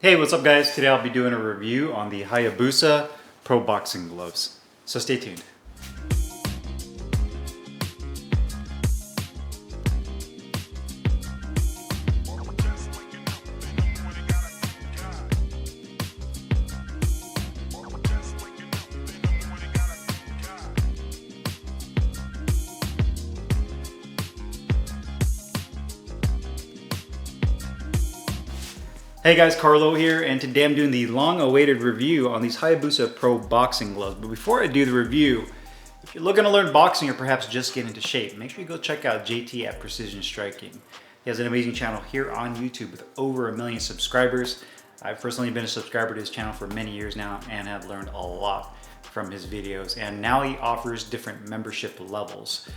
Hey, what's up guys? Today I'll be doing a review on the Hayabusa Pro Boxing Gloves. So stay tuned. Hey guys, Carlo here, and today I'm doing the long-awaited review on these Hayabusa Pro Boxing Gloves. But before I do the review, if you're looking to learn boxing or perhaps just get into shape, make sure you go check out JT at Precision Striking. He has an amazing channel here on YouTube with over 1 million subscribers. I've personally been a subscriber to his channel for many years now and have learned a lot from his videos, and now he offers different membership levels.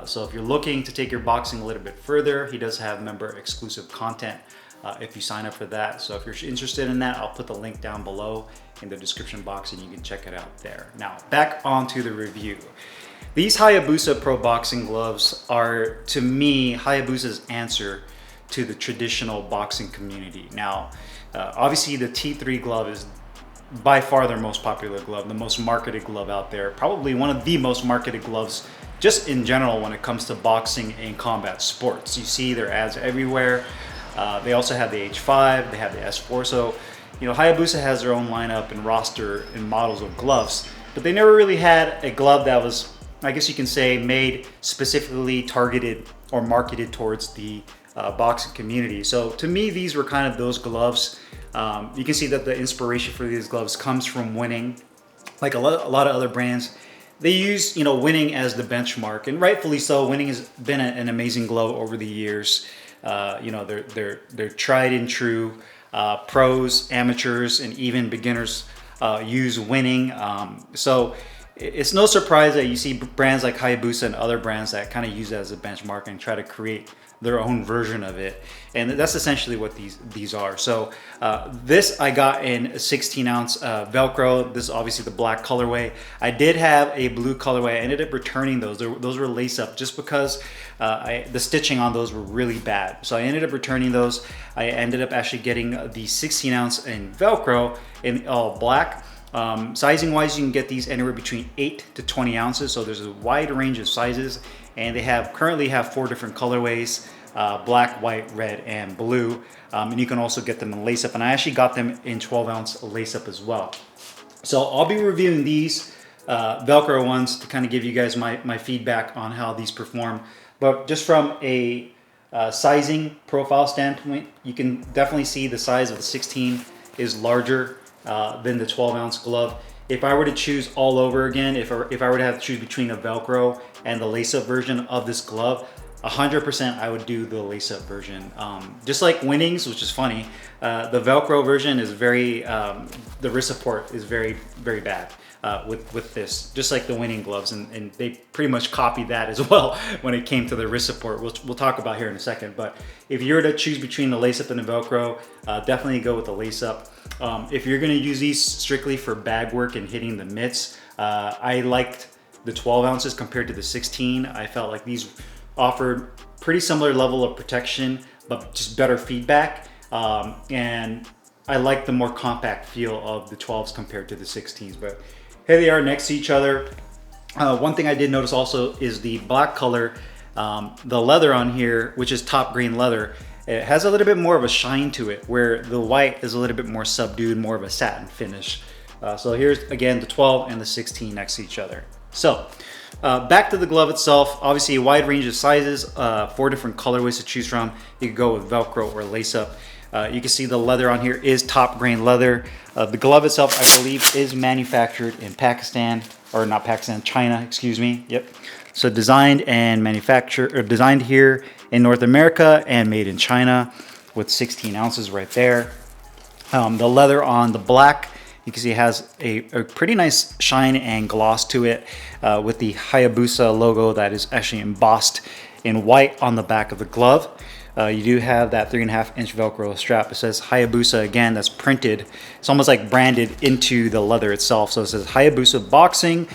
So if you're looking to take your boxing a little bit further, he does have member exclusive content if you sign up for that. So if you're interested in that, I'll put the link down below in the description box and you can check it out there. Now back onto the review. These Hayabusa Pro Boxing Gloves are, to me, Hayabusa's answer to the traditional boxing community. Now obviously the T3 glove is by far their most popular glove, the most marketed glove out there, probably one of the most marketed gloves just in general when it comes to boxing and combat sports. You see their ads everywhere. They also have the H5, they have the S4. So, you know, Hayabusa has their own lineup and roster and models of gloves, but they never really had a glove that was, I guess you can say, made specifically targeted or marketed towards the boxing community. So to me, these were kind of those gloves. You can see that the inspiration for these gloves comes from winning. Like a lot of other brands, they use, you know, winning as the benchmark, and rightfully so. Winning has been an amazing glove over the years. You know, they're tried and true. Pros, amateurs, and even beginners use winning. So it's no surprise that you see brands like Hayabusa and other brands that kind of use it as a benchmark and try to create their own version of it. And that's essentially what these are. So this I got in a 16-ounce Velcro. This is obviously the black colorway. I did have a blue colorway. I ended up returning those. Those were lace up just because the stitching on those were really bad. So I ended up returning those. I ended up actually getting the 16-ounce in Velcro in all black. Sizing wise, you can get these anywhere between 8 to 20 ounces. So there's a wide range of sizes, and they currently have 4 different colorways: black, white, red, and blue. And you can also get them in lace up, and I actually got them in 12-ounce lace up as well. So I'll be reviewing these Velcro ones to kind of give you guys my feedback on how these perform. But just from a sizing profile standpoint, you can definitely see the size of the 16 is larger than the 12-ounce glove. If I were to choose all over again, if I were to have to choose between a Velcro and the lace-up version of this glove, 100% I would do the lace-up version. Just like Winnings, which is funny, the Velcro version is very, the wrist support is very, very bad with this, just like the Winning gloves, and they pretty much copied that as well when it came to the wrist support. We'll talk about here in a second, but if you were to choose between the lace-up and the Velcro, definitely go with the lace-up. If you're gonna use these strictly for bag work and hitting the mitts, I liked the 12 ounces compared to the 16. I felt like these offered pretty similar level of protection, but just better feedback. And I like the more compact feel of the 12s compared to the 16s, but here they are next to each other. One thing I did notice also is the black color, the leather on here, which is top green leather. It has a little bit more of a shine to it, where the white is a little bit more subdued, more of a satin finish. So here's again the 12 and the 16 next to each other. So back to the glove itself, obviously a wide range of sizes, 4 different colorways to choose from. You could go with Velcro or lace up. You can see the leather on here is top grain leather. The glove itself, I believe, is manufactured in Pakistan, or not Pakistan, China, excuse me. Yep. So designed and manufactured, or designed here in North America and made in China, with 16 ounces right there. The leather on the black, you can see it has a pretty nice shine and gloss to it, with the Hayabusa logo that is actually embossed in white on the back of the glove. You do have that 3.5-inch Velcro strap. It says Hayabusa again, that's printed. It's almost like branded into the leather itself. So it says Hayabusa Boxing.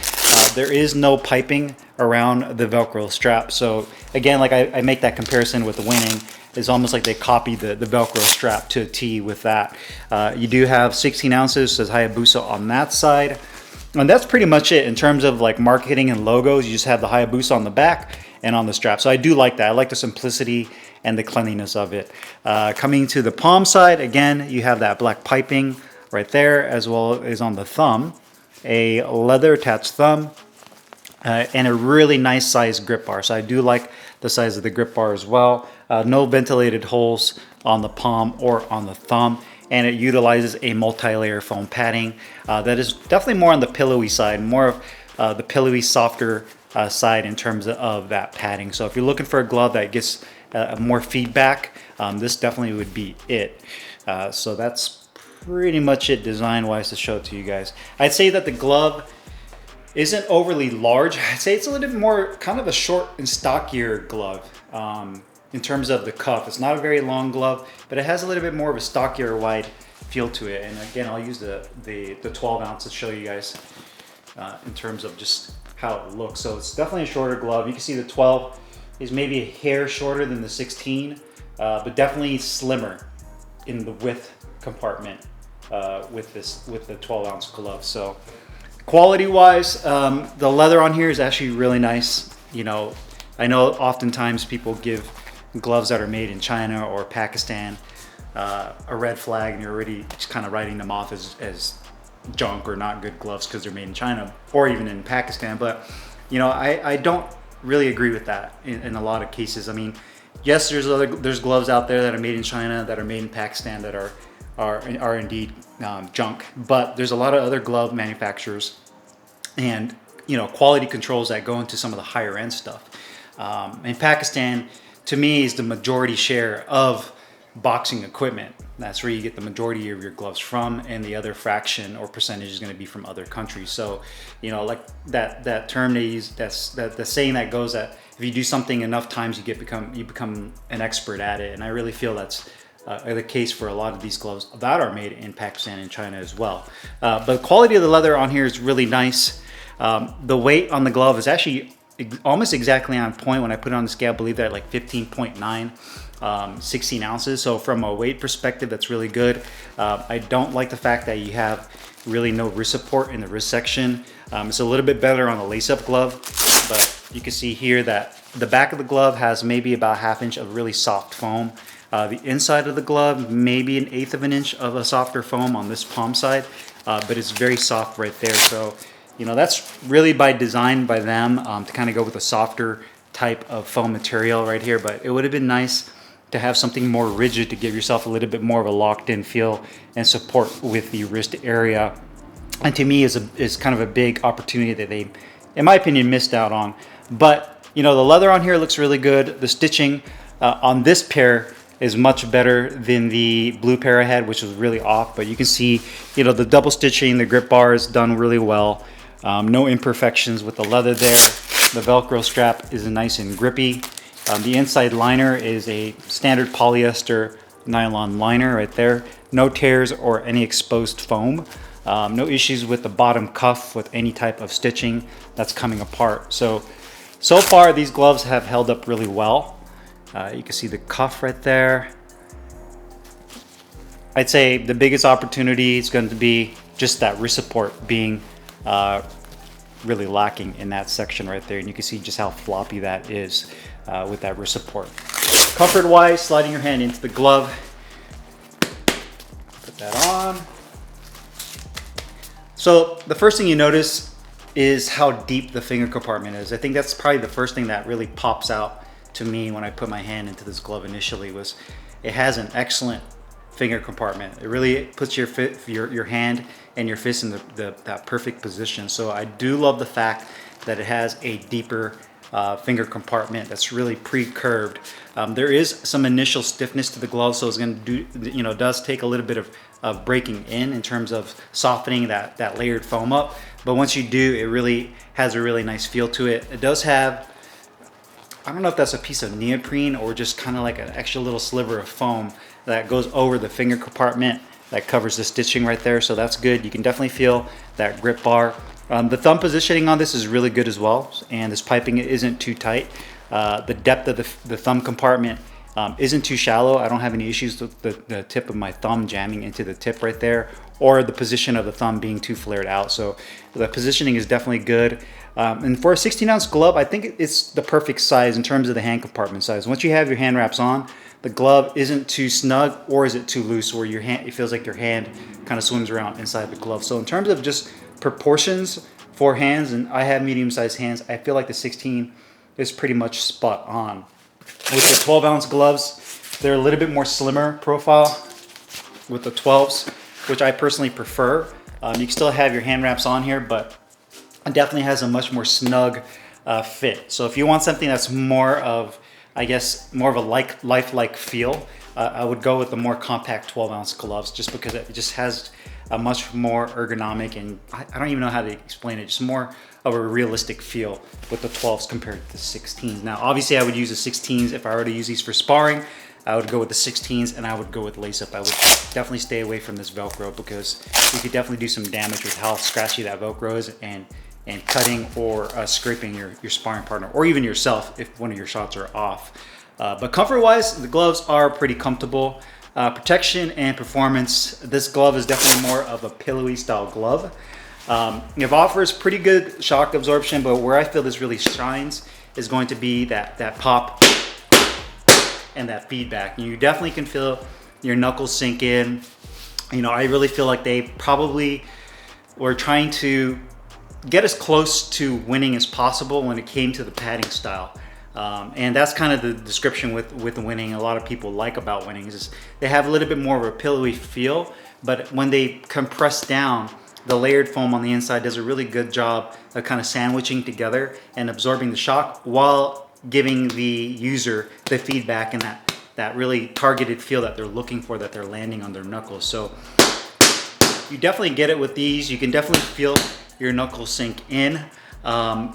There is no piping around the Velcro strap. So again, like I make that comparison with the Winning. is almost like they copied the Velcro strap to a T with that. You do have 16 ounces, says Hayabusa on that side. And that's pretty much it in terms of like marketing and logos. You just have the Hayabusa on the back and on the strap. So I do like that. I like the simplicity and the cleanliness of it. Coming to the palm side, again, you have that black piping right there, as well as on the thumb, a leather attached thumb, and a really nice size grip bar. So I do like the size of the grip bar as well. No ventilated holes on the palm or on the thumb, and it utilizes a multi-layer foam padding that is definitely more on the pillowy side, more of the pillowy, softer side in terms of that padding. So if you're looking for a glove that gets more feedback, this definitely would be it. So that's pretty much it design-wise to show it to you guys. I'd say that the glove isn't overly large. I'd say it's a little bit more kind of a short and stockier glove in terms of the cuff. It's not a very long glove, but it has a little bit more of a stockier, wide feel to it. And again, I'll use the 12 ounce to show you guys in terms of just how it looks. So it's definitely a shorter glove. You can see the 12 is maybe a hair shorter than the 16, but definitely slimmer in the width compartment with the 12 ounce glove. So quality wise, the leather on here is actually really nice. You know, I know oftentimes people give gloves that are made in China or Pakistan a red flag, and you're already just kind of writing them off as junk or not good gloves because they're made in China or even in Pakistan. But you know, I don't really agree with that in a lot of cases. I mean, yes, there's gloves out there that are made in China, that are made in Pakistan, that are indeed junk, but there's a lot of other glove manufacturers and, you know, quality controls that go into some of the higher end stuff. And Pakistan, to me, is the majority share of boxing equipment. That's where you get the majority of your gloves from, and the other fraction or percentage is going to be from other countries. So, you know, like that term they use, that's the saying that goes that if you do something enough times, you become an expert at it. And I really feel that's the case for a lot of these gloves that are made in Pakistan and China as well. But the quality of the leather on here is really nice. The weight on the glove is actually almost exactly on point. When I put it on the scale, I believe that like 15.9, 16 ounces. So from a weight perspective, that's really good. I don't like the fact that you have really no wrist support in the wrist section. It's a little bit better on the lace-up glove, but you can see here that the back of the glove has maybe about 1/2 inch of really soft foam. The inside of the glove, maybe 1/8 of an inch of a softer foam on this palm side, but it's very soft right there. So, you know, that's really by design by them to kind of go with a softer type of foam material right here. But it would have been nice to have something more rigid to give yourself a little bit more of a locked in feel and support with the wrist area. And to me is kind of a big opportunity that they, in my opinion, missed out on. But, you know, the leather on here looks really good. The stitching on this pair is much better than the blue pair I had, which was really off. But you can see, you know, the double stitching, the grip bar is done really well. No imperfections with the leather there. The Velcro strap is nice and grippy. The inside liner is a standard polyester nylon liner right there. No tears or any exposed foam. No issues with the bottom cuff with any type of stitching that's coming apart. So far these gloves have held up really well. You can see the cuff right there. I'd say the biggest opportunity is going to be just that wrist support being really lacking in that section right there. And you can see just how floppy that is with that wrist support. Comfort wise, sliding your hand into the glove. Put that on. So the first thing you notice is how deep the finger compartment is. I think that's probably the first thing that really pops out to me when I put my hand into this glove initially. Was it has an excellent finger compartment. It really puts your hand and your fist in that perfect position. So I do love the fact that it has a deeper finger compartment that's really pre-curved. There is some initial stiffness to the glove, so it's going to do, you know, does take a little bit of breaking in terms of softening that layered foam up. But once you do, it really has a really nice feel to it. It does have, I don't know if that's a piece of neoprene or just kind of like an extra little sliver of foam that goes over the finger compartment that covers the stitching right there. So that's good. You can definitely feel that grip bar. The thumb positioning on this is really good as well, and this piping isn't too tight. The depth of the thumb compartment isn't too shallow. I don't have any issues with the tip of my thumb jamming into the tip right there, or the position of the thumb being too flared out. So the positioning is definitely good. And for a 16-ounce glove, I think it's the perfect size in terms of the hand compartment size. Once you have your hand wraps on, the glove isn't too snug, or is it too loose where your hand, it feels like your hand kind of swims around inside the glove. So in terms of just proportions for hands, and I have medium-sized hands, I feel like the 16 is pretty much spot on. With the 12-ounce gloves, they're a little bit more slimmer profile with the 12s, which I personally prefer. You can still have your hand wraps on here, but it definitely has a much more snug fit. So if you want something that's more of, I guess, more of a lifelike feel, I would go with the more compact 12-ounce gloves, just because it just has a much more ergonomic, and I don't even know how to explain it, just more of a realistic feel with the 12s compared to the 16s. Now, obviously I would use the 16s if I were to use these for sparring. I would go with the 16s, and I would go with lace up. I would definitely stay away from this Velcro, because you could definitely do some damage with how scratchy that Velcro is, and cutting or scraping your sparring partner, or even yourself if one of your shots are off. But comfort-wise, the gloves are pretty comfortable. Protection and performance, this glove is definitely more of a pillowy style glove. It offers pretty good shock absorption, but where I feel this really shines is going to be that pop and that feedback. You definitely can feel your knuckles sink in. You know, I really feel like they probably were trying to get as close to winning as possible when it came to the padding style. And that's kind of the description with the winning. A lot of people like about winning is they have a little bit more of a pillowy feel, but when they compress down, the layered foam on the inside does a really good job of kind of sandwiching together and absorbing the shock while giving the user the feedback and that really targeted feel that they're looking for, that they're landing on their knuckles. So you definitely get it with these. You can definitely feel your knuckles sink in.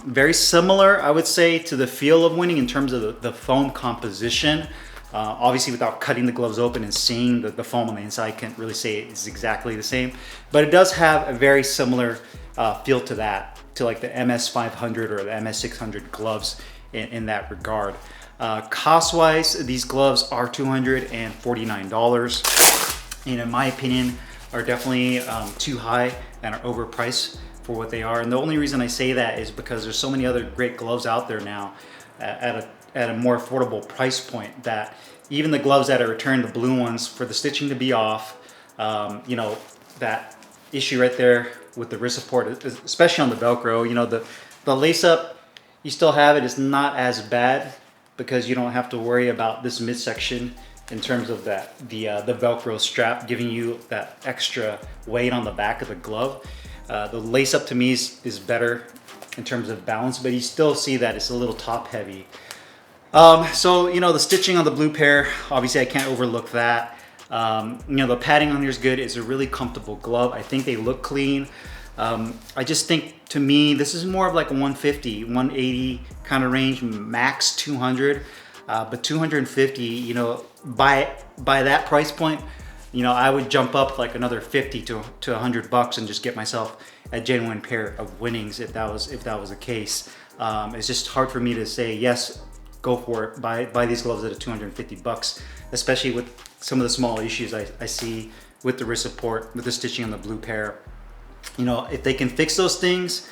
Very similar, I would say, to the feel of winning in terms of the foam composition. Obviously, without cutting the gloves open and seeing the foam on the inside, I can't really say it's exactly the same, but it does have a very similar feel to that, to like the MS500 or the MS600 gloves in that regard. Cost-wise, these gloves are $249, and in my opinion, are definitely too high and are overpriced for what they are. And the only reason I say that is because there's so many other great gloves out there now at a more affordable price point, that even the gloves that are returned, the blue ones, for the stitching to be off, you know, that issue right there with the wrist support, especially on the Velcro, you know, the lace up, you still have it. It's not as bad because you don't have to worry about this midsection in terms of the Velcro strap giving you that extra weight on the back of the glove. The lace up to me is better in terms of balance, but you still see that it's a little top heavy. So, you know, the stitching on the blue pair, obviously I can't overlook that. You know, the padding on here is good. It's a really comfortable glove. I think they look clean. I just think, to me, this is more of like a 150, 180 kind of range, max 200. But 250, you know, by that price point, you know, I would jump up like another 50 to $100 and just get myself a genuine pair of winnings if that was the case. It's just hard for me to say yes, go for it, buy these gloves at $250, especially with some of the small issues I see with the wrist support, with the stitching on the blue pair. You know, if they can fix those things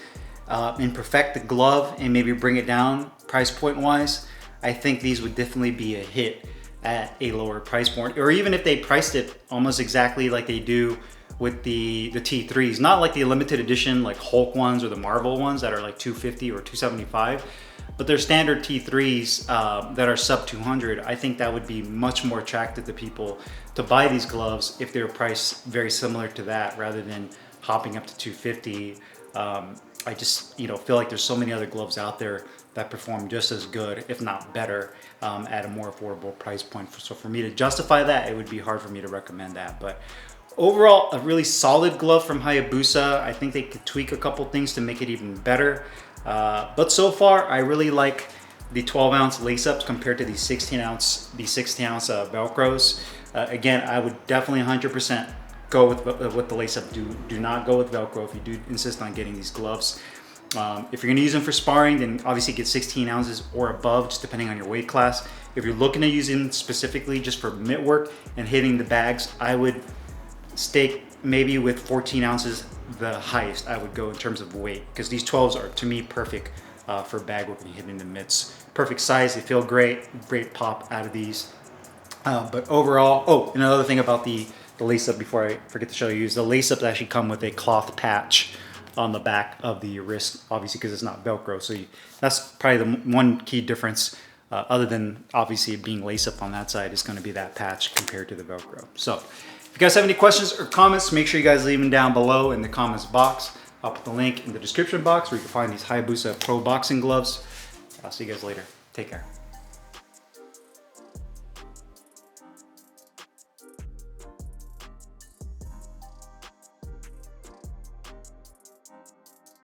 and perfect the glove and maybe bring it down price point wise, I think these would definitely be a hit at a lower price point. Or even if they priced it almost exactly like they do with the T3s, not like the limited edition like Hulk ones or the Marvel ones that are like $250 or $275, but they're standard T3s that are sub 200. I think that would be much more attractive to people to buy these gloves if they were priced very similar to that, rather than hopping up to 250. I just, you know, feel like there's so many other gloves out there that perform just as good, if not better, at a more affordable price point. So for me to justify that, it would be hard for me to recommend that. But overall, a really solid glove from Hayabusa. I think they could tweak a couple things to make it even better. But so far, I really like the 12-ounce lace-ups compared to the 16-ounce Velcros. Again, I would definitely 100% go with the lace-up. Do not go with Velcro if you do insist on getting these gloves. If you're gonna use them for sparring, then obviously get 16 ounces or above, just depending on your weight class. If you're looking to use them specifically just for mitt work and hitting the bags, I would stake maybe with 14 ounces, the highest I would go in terms of weight, because these 12s are, to me, perfect for bag work and hitting the mitts. Perfect size, they feel great, great pop out of these. But overall, oh, another thing about the lace up before I forget to show you is the lace ups actually come with a cloth patch on the back of the wrist, obviously because it's not Velcro. So that's probably the one key difference, other than obviously being lace up on that side, is going to be that patch compared to the Velcro. So if you guys have any questions or comments, make sure you guys leave them down below in the comments box. I'll put the link in the description box where you can find these Hayabusa Pro boxing gloves. I'll see you guys later. Take care.